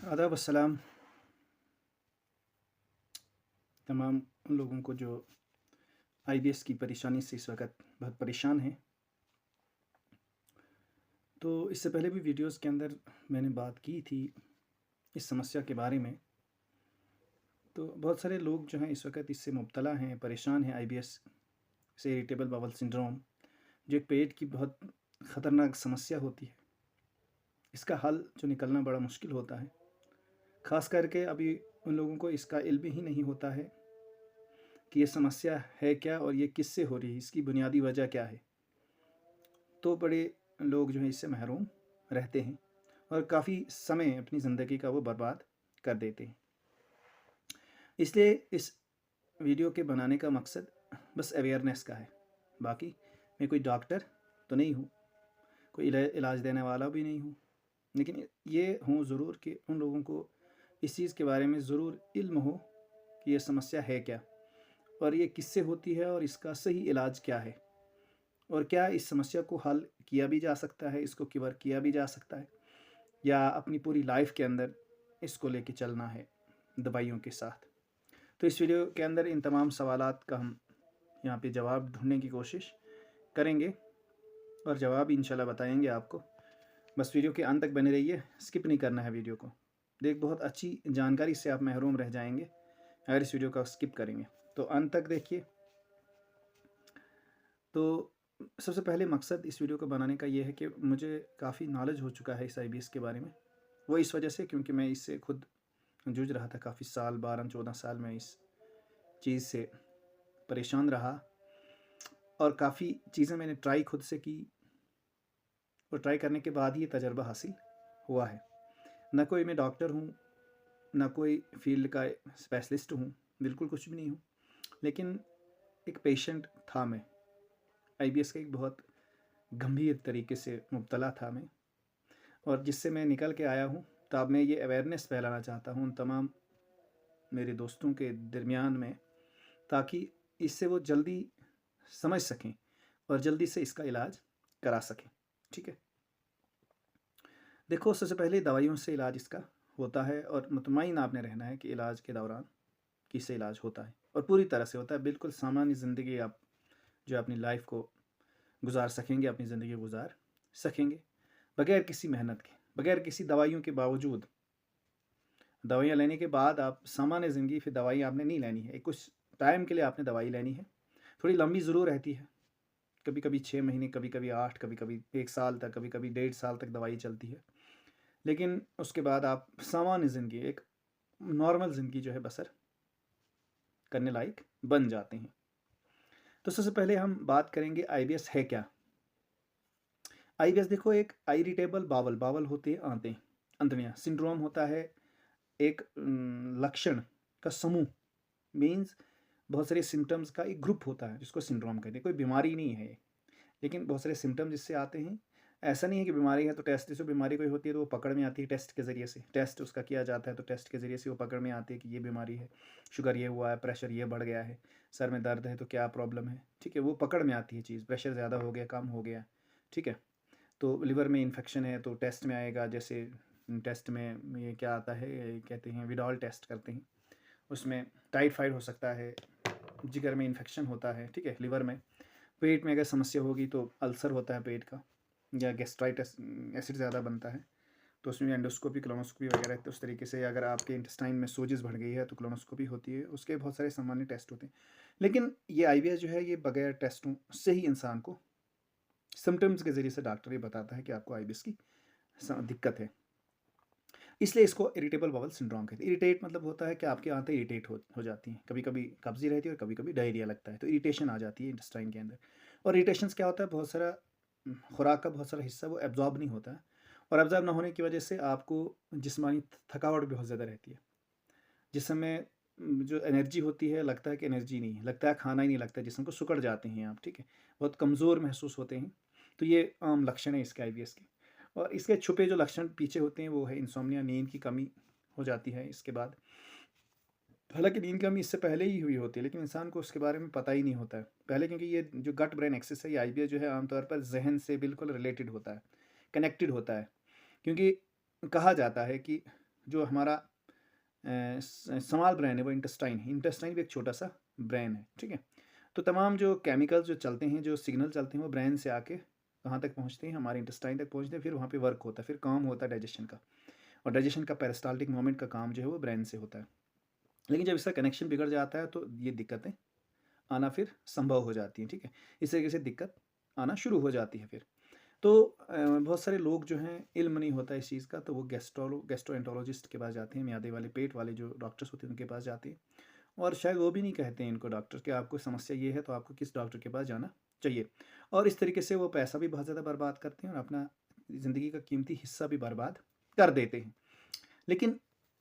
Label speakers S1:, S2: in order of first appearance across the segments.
S1: आदाब अस्सलाम तमाम उन लोगों को जो आईबीएस की परेशानी से इस वक्त बहुत परेशान हैं। तो इससे पहले भी वीडियोस के अंदर मैंने बात की थी इस समस्या के बारे में। तो बहुत सारे लोग जो हैं इस वक्त इससे मुब्तला हैं, परेशान हैं आईबीएस से, इरिटेबल बाउल सिंड्रोम, जो एक पेट की बहुत ख़तरनाक समस्या होती है। इसका हल जो निकलना बड़ा मुश्किल होता है, ख़ास करके अभी उन लोगों को इसका इल्म ही नहीं होता है कि ये समस्या है क्या और ये किससे हो रही है, इसकी बुनियादी वजह क्या है। तो बड़े लोग जो हैं इससे महरूम रहते हैं और काफ़ी समय अपनी ज़िंदगी का वो बर्बाद कर देते हैं। इसलिए इस वीडियो के बनाने का मकसद बस अवेयरनेस का है। बाकी मैं कोई डॉक्टर तो नहीं हूँ, कोई इलाज देने वाला भी नहीं हूँ, लेकिन ये हूँ ज़रूर कि उन लोगों को इस चीज़ के बारे में ज़रूर इल्म हो कि ये समस्या है क्या और ये किससे होती है और इसका सही इलाज क्या है, और क्या इस समस्या को हल किया भी जा सकता है, इसको क्योर किया भी जा सकता है, या अपनी पूरी लाइफ के अंदर इसको लेके चलना है दवाइयों के साथ। तो इस वीडियो के अंदर इन तमाम सवालात का हम यहाँ पे जवाब ढूंढने की कोशिश करेंगे और जवाब इंशाल्लाह बताएंगे आपको। बस वीडियो के अंत तक बने रहिए, स्किप नहीं करना है वीडियो को। देख, बहुत अच्छी जानकारी से आप महरूम रह जाएंगे अगर इस वीडियो का स्किप करेंगे, तो अंत तक देखिए। तो सबसे पहले मकसद इस वीडियो को बनाने का ये है कि मुझे काफ़ी नॉलेज हो चुका है इस आईबीएस के बारे में। वो इस वजह से क्योंकि मैं इससे खुद जूझ रहा था काफ़ी साल, 12-14 साल में इस चीज़ से परेशान रहा और काफ़ी चीज़ें मैंने ट्राई खुद से की और ट्राई करने के बाद ही ये तजर्बा हासिल हुआ है। ना कोई मैं डॉक्टर हूँ, ना कोई फील्ड का स्पेशलिस्ट हूँ, बिल्कुल कुछ भी नहीं हूँ, लेकिन एक पेशेंट था मैं। आईबीएस का एक बहुत गंभीर तरीके से मुब्तला था मैं, और जिससे मैं निकल के आया हूँ। तो अब मैं ये अवेयरनेस फैलाना चाहता हूँ उन तमाम मेरे दोस्तों के दरमियान में, ताकि इससे वो जल्दी समझ सकें और जल्दी से इसका इलाज करा सकें। ठीक है, देखो, सबसे पहले दवाइयों से इलाज इसका होता है और मुतमईन आपने रहना है कि इलाज के दौरान किससे इलाज होता है और पूरी तरह से होता है। बिल्कुल सामान्य ज़िंदगी आप जो अपनी लाइफ को गुजार सकेंगे, अपनी ज़िंदगी गुजार सकेंगे बगैर किसी मेहनत के, बगैर किसी दवाइयों के बावजूद। दवाइयाँ लेने के बाद आप सामान्य ज़िंदगी, फिर दवाई आपने नहीं लेनी है, एक कुछ टाइम के लिए आपने दवाई लेनी है। थोड़ी लंबी ज़रूर रहती है, कभी कभी 6 महीने, कभी कभी 8, कभी कभी 1 साल तक, कभी कभी 1.5 साल तक दवाई चलती है। लेकिन उसके बाद आप सामान्य ज़िंदगी, एक नॉर्मल ज़िंदगी जो है बसर करने लायक बन जाते हैं। तो सबसे पहले हम बात करेंगे आईबीएस है क्या। आईबीएस देखो, एक इरिटेबल बावल, बावल होते हैं आंतें, अंतड़ियाँ। सिंड्रोम होता है एक लक्षण का समूह, मीन्स बहुत सारे सिम्टम्स का एक ग्रुप होता है जिसको सिंड्रोम कहते हैं। कोई बीमारी नहीं है ये, लेकिन बहुत सारे सिम्टम्स इससे आते हैं। ऐसा नहीं है कि बीमारी है तो टेस्ट, जैसे बीमारी कोई होती है तो वो पकड़ में आती है टेस्ट के ज़रिए से, टेस्ट उसका किया जाता है तो टेस्ट के ज़रिए से वो पकड़ में आती है कि ये बीमारी है, शुगर ये हुआ है, प्रेशर ये बढ़ गया है, सर में दर्द है तो क्या प्रॉब्लम है। ठीक है, वो पकड़ में आती है चीज़, प्रेशर ज़्यादा हो गया, कम हो गया। ठीक है, तो लिवर में इन्फेक्शन है तो टेस्ट में आएगा। जैसे टेस्ट में ये क्या आता है, ये कहते हैं विडॉल टेस्ट करते हैं, उसमें टाइफाइड हो सकता है, जिगर में इन्फेक्शन होता है। ठीक है, लिवर में, पेट में अगर समस्या होगी तो अल्सर होता है पेट का, या गैस्ट्राइटिस, एसिड ज़्यादा बनता है तो उसमें एंडोस्कोपी, क्लोनोस्कोपी वगैरह। तो उस तरीके से अगर आपके इंटेस्टाइन में सोजिस बढ़ गई है तो क्लोनोस्कोपी होती है, उसके बहुत सारे सामान्य टेस्ट होते हैं। लेकिन ये आईबीएस जो है ये बगैर टेस्टों से ही इंसान को सिम्टम्स के ज़रिए से डॉक्टर ये बताता है कि आपको आईबीएस की दिक्कत है। इसलिए इसको इरिटेबल बाउल सिंड्रोम कहते हैं। इरिटेट मतलब होता है कि आपकी आंतें इरिटेट हो जाती हैं, कभी कभी कब्जी रहती है और कभी कभी डायरिया लगता है, तो इरिटेशन आ जाती है इंटेस्टाइन के अंदर। और इरिटेशन क्या होता है, बहुत सारा खुराक का बहुत सारा हिस्सा वो एब्जॉर्ब नहीं होता है, और एब्जॉर्ब ना होने की वजह से आपको जिस्मानी थकावट भी बहुत ज़्यादा रहती है। जिस समय जो एनर्जी होती है, लगता है कि एनर्जी नहीं है, लगता है खाना ही नहीं लगता, जिसम को सुकड़ जाते हैं आप। ठीक है, बहुत कमज़ोर महसूस होते हैं। तो ये आम लक्षण है इसके आईबीएस के। और इसके छुपे जो लक्षण पीछे होते हैं वो है इंसोम्निया, नींद की कमी हो जाती है इसके बाद। हालांकि नींद की कमी इससे पहले ही हुई होती है, लेकिन इंसान को उसके बारे में पता ही नहीं होता है पहले, क्योंकि ये जो गट ब्रेन एक्सिस है, ये आईबीएस जो है आमतौर पर जहन से बिल्कुल रिलेटेड होता है, कनेक्टेड होता है। क्योंकि कहा जाता है कि जो हमारा स्मॉल ब्रेन है वो इंटेस्टाइन है। इंटेस्टाइन भी एक छोटा सा ब्रेन है, ठीक है। तो तमाम जो केमिकल्स जो चलते हैं, जो सिग्नल चलते हैं, वो ब्रेन से आके कहाँ तक पहुँचते हैं, हमारे इंटेस्टाइन तक पहुँचते हैं, फिर वहाँ पे वर्क होता है, फिर काम होता है डाइजेशन का। और डाइजेशन का पेरिस्टाल्टिक मोमेंट का काम जो है वो ब्रेन से होता है। लेकिन जब इसका कनेक्शन बिगड़ जाता है तो ये दिक्कतें आना फिर संभव हो जाती हैं, ठीक है। इस तरीके से दिक्कत आना शुरू हो जाती है फिर। तो बहुत सारे लोग जो हैं, इल्म नहीं होता इस चीज़ का, तो वो गैस्ट्रोएंटरोलॉजिस्ट के पास जाते हैं, म्यादे वाले, पेट वाले जो डॉक्टर्स होते हैं उनके पास जाते हैं। और शायद वो भी नहीं कहते हैं इनको डॉक्टर कि आपको समस्या ये है तो आपको किस डॉक्टर के पास जाना चाहिए। और इस तरीके से वो पैसा भी बहुत ज़्यादा बर्बाद करते हैं और अपना ज़िंदगी का कीमती हिस्सा भी बर्बाद कर देते हैं। लेकिन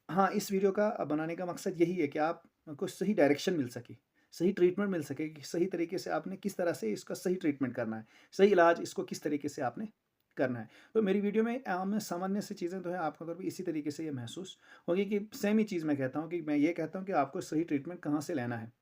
S1: हाँ, इस वीडियो का बनाने का मकसद यही है कि आपको सही डायरेक्शन मिल सके, सही ट्रीटमेंट मिल सके कि सही तरीके से आपने किस तरह से इसका सही ट्रीटमेंट करना है, सही इलाज इसको किस तरीके से आपने करना है। तो मेरी वीडियो में आम सामान्य सी चीज़ें तो हैं, आपको अगर भी इसी तरीके से ये महसूस होगी कि सेम ही चीज़ मैं कहता हूँ कि मैं ये कहता हूँ कि आपको सही ट्रीटमेंट कहाँ से लेना है,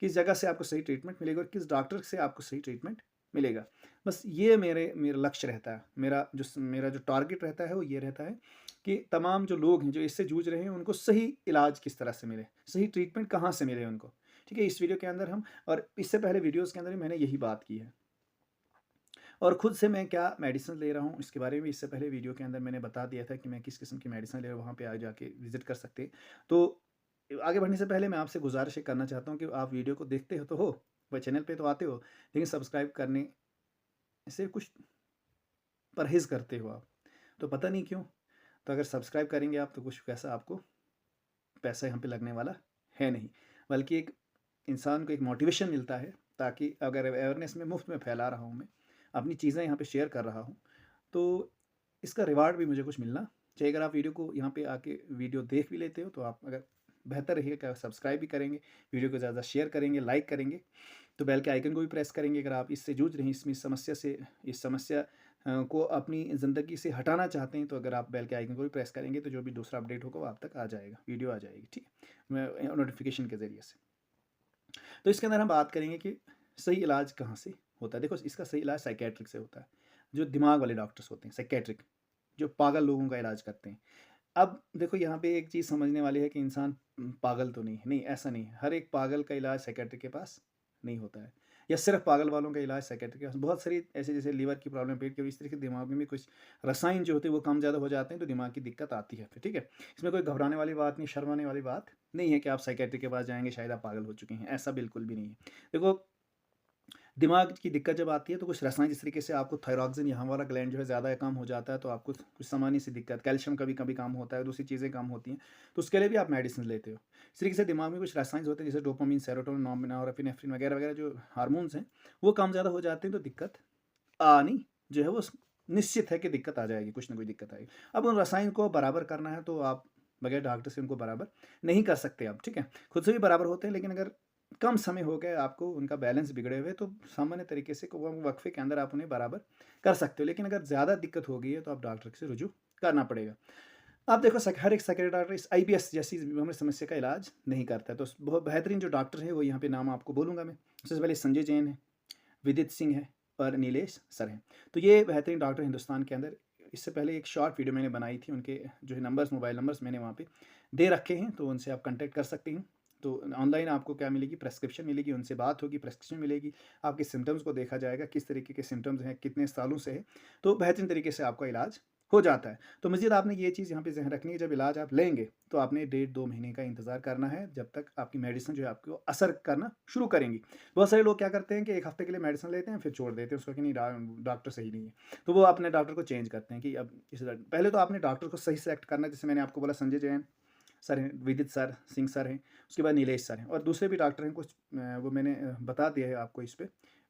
S1: किस जगह से आपको सही ट्रीटमेंट मिलेगा और किस डॉक्टर से आपको सही ट्रीटमेंट मिलेगा। बस ये मेरा लक्ष्य रहता है, मेरा जो टारगेट रहता है वो ये रहता है कि तमाम जो लोग हैं जो इससे जूझ रहे हैं उनको सही इलाज किस तरह से मिले, सही ट्रीटमेंट कहाँ से मिले उनको, ठीक है। इस वीडियो के अंदर हम, और इससे पहले वीडियोज़ के अंदर भी मैंने यही बात की है। और खुद से मैं क्या मेडिसिन ले रहा हूँ इसके बारे में इससे पहले वीडियो के अंदर मैंने बता दिया था कि मैं किस किस्म की मेडिसिन ले रहा हूँ, वहाँ पे आ जाके विज़िट कर सकते हैं। तो आगे बढ़ने से पहले मैं आपसे गुज़ारिश करना चाहता हूँ कि आप वीडियो को देखते हो तो हो, वह चैनल पे तो आते हो, लेकिन सब्सक्राइब करने से कुछ परहेज़ करते हो आप, तो पता नहीं क्यों। तो अगर सब्सक्राइब करेंगे आप तो कुछ वैसा आपको पैसा यहाँ पे लगने वाला है नहीं, बल्कि एक इंसान को एक मोटिवेशन मिलता है, ताकि अगर अवेयरनेस में मुफ्त में फैला रहा हूँ मैं, अपनी चीज़ें यहाँ पे शेयर कर रहा हूँ, तो इसका रिवार्ड भी मुझे कुछ मिलना चाहिए। अगर आप वीडियो को यहाँ पे आके वीडियो देख भी लेते हो तो आप अगर बेहतर रहिए कि सब्सक्राइब भी करेंगे, वीडियो को ज़्यादा शेयर करेंगे, लाइक करेंगे, तो बेल के आइकन को भी प्रेस करेंगे। अगर आप इससे जूझ रहे हैं, इस समस्या को अपनी ज़िंदगी से हटाना चाहते हैं, तो अगर आप बेल के आइकन को भी प्रेस करेंगे तो जो भी दूसरा अपडेट होगा वो आप तक आ जाएगा, वीडियो आ जाएगी, ठीक है, नोटिफिकेशन के ज़रिए से। तो इसके अंदर हम बात करेंगे कि सही इलाज कहाँ से होता है। देखो, इसका सही इलाज साइकेट्रिक से होता है, जो दिमाग वाले डॉक्टर्स होते हैं, साइकेट्रिक, जो पागल लोगों का इलाज करते हैं। अब देखो, यहाँ पे एक चीज़ समझने वाली है कि इंसान पागल तो नहीं है, नहीं ऐसा नहीं है। हर एक पागल का इलाज साइकेट्रिक के पास नहीं होता है, या सिर्फ पागल वालों का इलाज साइकेट्रिक के पास। बहुत सारी ऐसे, जैसे लीवर की प्रॉब्लम, पेट की, इस तरह के दिमाग में भी कुछ रसायन जो होते हैं वो कम ज़्यादा हो जाते हैं, तो दिमाग की दिक्कत आती है फिर, ठीक है। इसमें कोई घबराने वाली बात नहीं, शर्माने वाली बात नहीं है कि आप साइकेट्रिक के पास जाएंगे शायद आप पागल हो चुके हैं, ऐसा बिल्कुल भी नहीं है। देखो, दिमाग की दिक्कत जब आती है तो कुछ रसायन, जिस तरीके से आपको थायरॉक्सिन, यहाँ वाला ग्लैंड जो है ज़्यादा कम हो जाता है, तो आपको कुछ सामान्य सी दिक्कत, कैल्शियम कभी कभी कम होता है, दूसरी चीज़ें कम होती हैं, तो उसके लिए भी आप मेडिसिन लेते हो। इस तरीके से दिमाग में कुछ रसायन होते हैं, जैसे डोपामिन, सेरोटोनिन, नॉरएपिनेफ्रिन वगैरह वगैरह जो हार्मोन्स हैं, वो कम ज़्यादा हो जाते हैं, तो दिक्कत आनी जो है वो निश्चित है कि दिक्कत आ जाएगी, कुछ ना कुछ दिक्कत आएगी। अब उन रसायन को बराबर करना है तो आप बगैर डॉक्टर से उनको बराबर नहीं कर सकते आप, ठीक है। खुद से भी बराबर होते हैं, लेकिन अगर कम समय हो गया आपको उनका बैलेंस बिगड़े हुए, तो सामान्य तरीके से वो वक्फे के अंदर आप उन्हें बराबर कर सकते हो। लेकिन अगर ज़्यादा दिक्कत हो गई है तो आप डॉक्टर से रुजू करना पड़ेगा। आप देखो, हर एक सेक्रेटरी डॉक्टर इस IBS जैसी हमें समस्या का इलाज नहीं करता है। तो बहुत बेहतरीन जो डॉक्टर है वो यहाँ पे नाम आपको बोलूँगा मैं। सबसे पहले संजय जैन है, विदित सिंह है और नीलेश सर हैं। तो ये बेहतरीन डॉक्टर हिंदुस्तान के अंदर, इससे पहले एक शॉर्ट वीडियो मैंने बनाई थी, उनके जो है नंबर्स, मोबाइल नंबर्स मैंने वहाँ पे दे रखे हैं, तो उनसे आप कांटेक्ट कर सकते हैं। तो ऑनलाइन आपको क्या मिलेगी, प्रेस्क्रिप्शन मिलेगी, उनसे बात होगी, प्रेस्क्रिप्शन मिलेगी, आपके सिम्टम्स को देखा जाएगा, किस तरीके के सिम्टम्स हैं, कितने सालों से है, तो बेहतरीन तरीके से आपका इलाज हो जाता है। तो मज़ीद आपने ये चीज़ यहाँ पे ज़हन रखनी है, जब इलाज आप लेंगे तो आपने 1.5-2 महीने का इंतज़ार करना है, जब तक आपकी मेडिसिन जो है आपको असर करना शुरू करेंगी। बहुत सारे लोग क्या करते हैं कि 1 हफ्ते के लिए मेडिसिन लेते हैं, फिर छोड़ देते हैं उसको कि नहीं, डॉक्टर सही नहीं है, तो वो अपने डॉक्टर को चेंज करते हैं कि अब पहले तो आपने डॉक्टर को सही सेलेक्ट करना है। जैसे मैंने आपको बोला, संजय जैन सर हैं, विदित सर सिंह सर हैं, उसके बाद नीलेश सर हैं, और दूसरे भी डॉक्टर हैं कुछ, वो मैंने बता दिया है आपको इस पर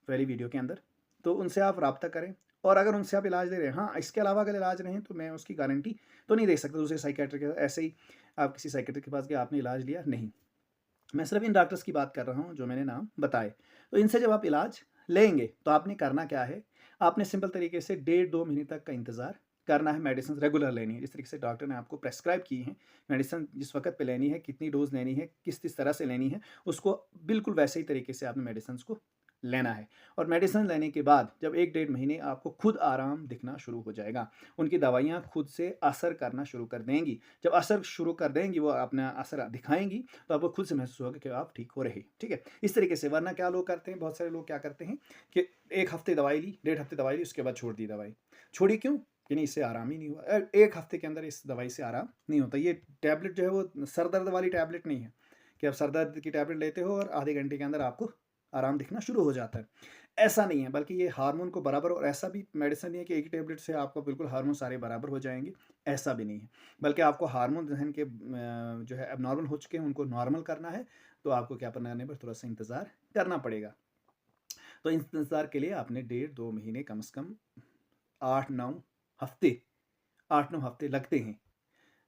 S1: पहली वीडियो के अंदर। तो उनसे आप रब्ता करें, और अगर उनसे आप इलाज ले रहे हैं, हाँ, इसके अलावा अगर इलाज नहीं तो मैं उसकी गारंटी तो नहीं दे सकता दूसरे साइकेट्रिक के, ऐसे ही आप किसी साइकेट्रिक के पास गए, आपने इलाज लिया, नहीं। मैं सिर्फ इन डॉक्टर्स की बात कर रहा हूँ जो मैंने नाम बताए। तो इनसे जब आप इलाज लेंगे तो आपने करना क्या है, आपने सिंपल तरीके से 1.5-2 महीने तक का इंतज़ार करना है, मेडिसिन रेगुलर लेनी है, जिस तरीके से डॉक्टर ने आपको प्रेस्क्राइब की है, मेडिसिन जिस वक्त पे लेनी है, कितनी डोज लेनी है, किस किस तरह से लेनी है, उसको बिल्कुल वैसे ही तरीके से आपने मेडिसिन को लेना है। और मेडिसिन लेने के बाद जब 1 डेढ़ महीने आपको खुद आराम दिखना शुरू हो जाएगा। उनकी दवाइयाँ खुद से असर करना शुरू कर देंगी। जब असर शुरू कर देंगी, वो अपना असर दिखाएँगी, तो आपको खुद से महसूस होगा कि आप ठीक हो रहे, ठीक है? इस तरीके से, वरना क्या लोग करते हैं, बहुत सारे लोग क्या करते हैं कि 1 हफ़्ते दवाई ली, डेढ़ हफ़्ते दवाई ली, उसके बाद छोड़ दी दवाई। छोड़ी क्यों? कि नहीं, इससे आराम ही नहीं हुआ। 1 हफ़्ते के अंदर इस दवाई से आराम नहीं होता। ये टैबलेट जो है वो सर दर्द वाली टैबलेट नहीं है कि आप सर दर्द की टैबलेट लेते हो और आधे घंटे के अंदर आपको आराम दिखना शुरू हो जाता है। ऐसा नहीं है, बल्कि ये हार्मोन को बराबर, और ऐसा भी मेडिसिन नहीं है कि एक ही टैबलेट से आपको बिल्कुल हार्मोन सारे बराबर हो जाएँगे, ऐसा भी नहीं है। बल्कि आपको हार्मोन ज़हन के जो है एबनॉर्मल हो चुके हैं, उनको नॉर्मल करना है, तो आपको क्या करने पर थोड़ा-सा इंतज़ार करना पड़ेगा। तो इंतज़ार के लिए आपने डेढ़ 2 महीने, कम से कम 8-9 हफ़्ते 8-9 हफ़्ते लगते हैं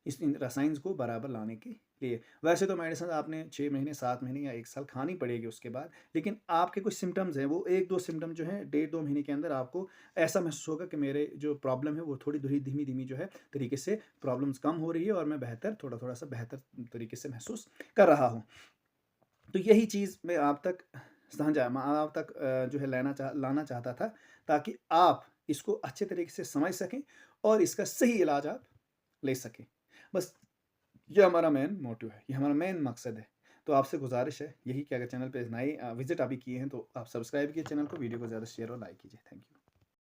S1: इस इन रसायन को बराबर लाने के लिए। वैसे तो मेडिसिन आपने 6 महीने, 7 महीने या 1 साल खानी पड़ेगी उसके बाद, लेकिन आपके कुछ सिम्पटम्स हैं, वो 1-2 सिम्पटम जो हैं, डेढ़ 2 महीने के अंदर आपको ऐसा महसूस होगा कि मेरे जो प्रॉब्लम है वो थोड़ी धीमी-धीमी जो है तरीके से प्रॉब्लम्स कम हो रही है, और मैं बेहतर, थोड़ा-थोड़ा सा बेहतर तरीके से महसूस कर रहा हूँ। तो यही चीज़ मैं मैं आप तक जो है लाना चाहता था, ताकि आप इसको अच्छे तरीके से समझ सकें और इसका सही इलाज आप ले सकें। बस ये हमारा मेन मोटिव है, ये हमारा मेन मकसद है। तो आपसे गुज़ारिश है यही कि अगर चैनल पे नए विज़िट अभी किए हैं, तो आप सब्सक्राइब कीजिए चैनल को, वीडियो को ज़्यादा शेयर और लाइक कीजिए। Thank you.